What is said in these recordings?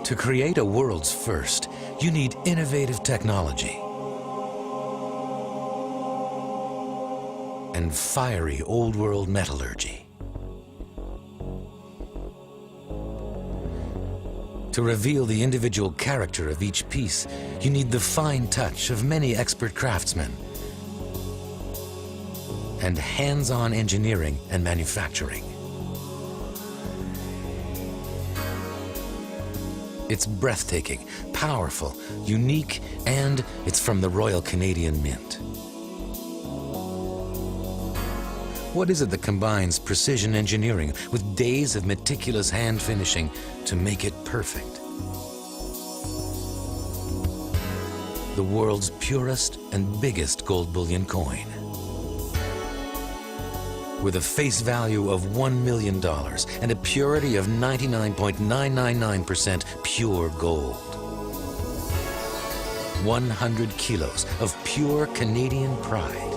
To create a world's first, you need innovative technology and fiery old-world metallurgy. To reveal the individual character of each piece, you need the fine touch of many expert craftsmen and hands-on engineering and manufacturing. It's breathtaking, powerful, unique, and it's from the Royal Canadian Mint. What is it that combines precision engineering with days of meticulous hand finishing to make it perfect? The world's purest and biggest gold bullion coin, with a face value of $1 million and a purity of 99.999% pure gold. 100 kilos of pure Canadian pride.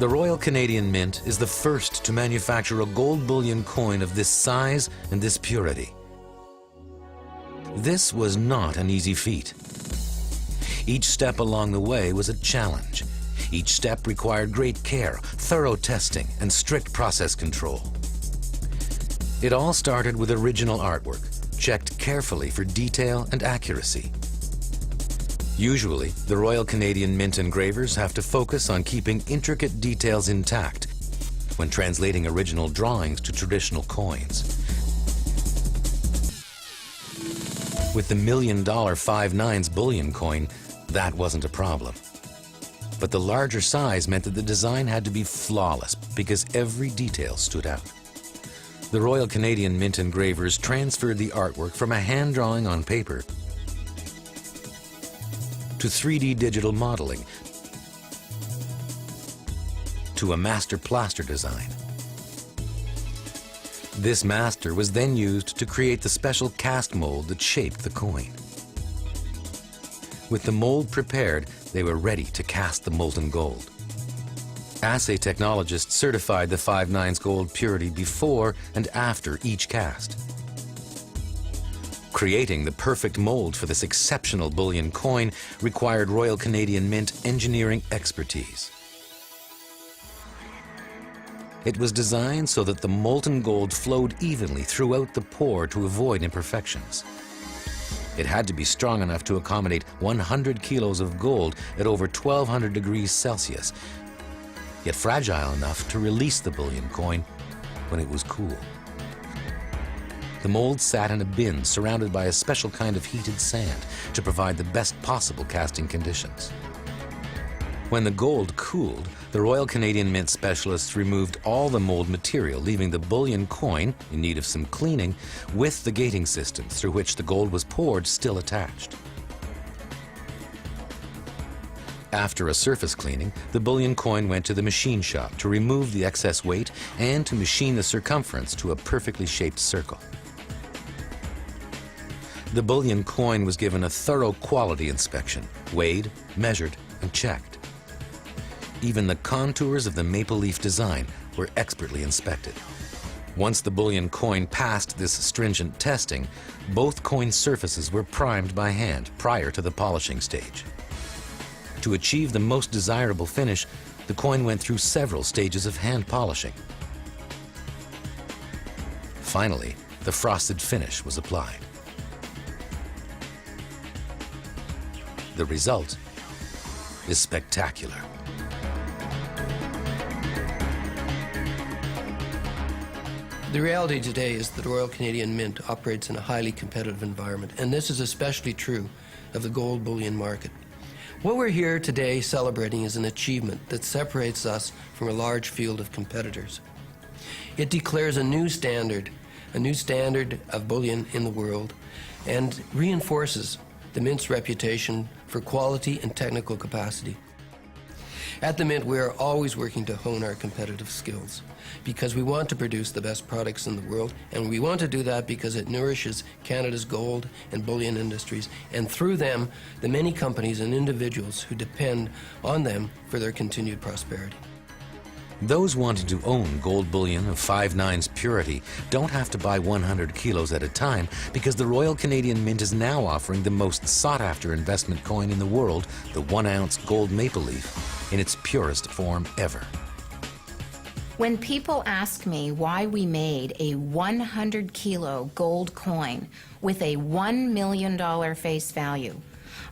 The Royal Canadian Mint is the first to manufacture a gold bullion coin of this size and this purity. This was not an easy feat. Each step along the way was a challenge. Each step required great care, thorough testing, and strict process control. It all started with original artwork, checked carefully for detail and accuracy. Usually, the Royal Canadian Mint engravers have to focus on keeping intricate details intact when translating original drawings to traditional coins. With the $1 million 5/9 bullion coin, that wasn't a problem. But the larger size meant that the design had to be flawless because every detail stood out. The Royal Canadian Mint engravers transferred the artwork from a hand drawing on paper to 3D digital modeling, to a master plaster design. This master was then used to create the special cast mold that shaped the coin. With the mold prepared, they were ready to cast the molten gold. Assay technologists certified the 5/9 gold purity before and after each cast. Creating the perfect mold for this exceptional bullion coin required Royal Canadian Mint engineering expertise. It was designed so that the molten gold flowed evenly throughout the pour to avoid imperfections. It had to be strong enough to accommodate 100 kilos of gold at over 1200 degrees Celsius, yet fragile enough to release the bullion coin when it was cool. The mold sat in a bin surrounded by a special kind of heated sand to provide the best possible casting conditions. When the gold cooled, the Royal Canadian Mint specialists removed all the mold material, leaving the bullion coin, in need of some cleaning, with the gating system through which the gold was poured still attached. After a surface cleaning, the bullion coin went to the machine shop to remove the excess weight and to machine the circumference to a perfectly shaped circle. The bullion coin was given a thorough quality inspection, weighed, measured, and checked. Even the contours of the maple leaf design were expertly inspected. Once the bullion coin passed this stringent testing, both coin surfaces were primed by hand prior to the polishing stage. To achieve the most desirable finish, the coin went through several stages of hand polishing. Finally, the frosted finish was applied. The result is spectacular. The reality today is that the Royal Canadian Mint operates in a highly competitive environment, and this is especially true of the gold bullion market. What we're here today celebrating is an achievement that separates us from a large field of competitors. It declares a new standard of bullion in the world, and reinforces the Mint's reputation for quality and technical capacity. At the Mint, we are always working to hone our competitive skills because we want to produce the best products in the world, and we want to do that because it nourishes Canada's gold and bullion industries, and through them, the many companies and individuals who depend on them for their continued prosperity. Those wanting to own gold bullion of 5/9 purity don't have to buy 100 kilos at a time, because the Royal Canadian Mint is now offering the most sought-after investment coin in the world, the 1-ounce gold maple leaf, in its purest form ever. When people ask me why we made a 100-kilo gold coin with a $1 million face value,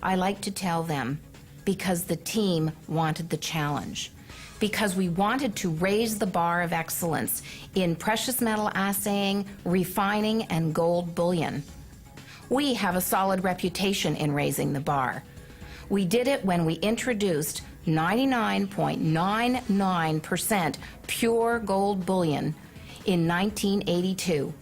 I like to tell them, because the team wanted the challenge. Because we wanted to raise the bar of excellence in precious metal assaying, refining, and gold bullion. We have a solid reputation in raising the bar. We did it when we introduced 99.99% pure gold bullion in 1982.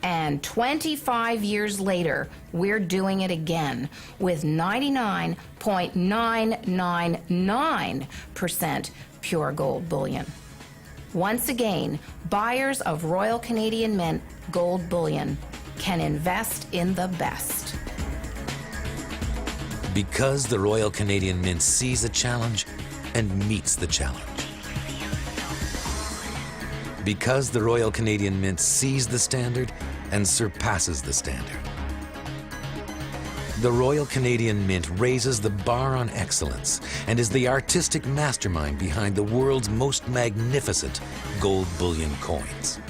And 25 years later, we're doing it again with 99.999% pure gold bullion. Once again, buyers of Royal Canadian Mint gold bullion can invest in the best. Because the Royal Canadian Mint sees a challenge and meets the challenge. Because the Royal Canadian Mint sees the standard and surpasses the standard. The Royal Canadian Mint raises the bar on excellence and is the artistic mastermind behind the world's most magnificent gold bullion coins.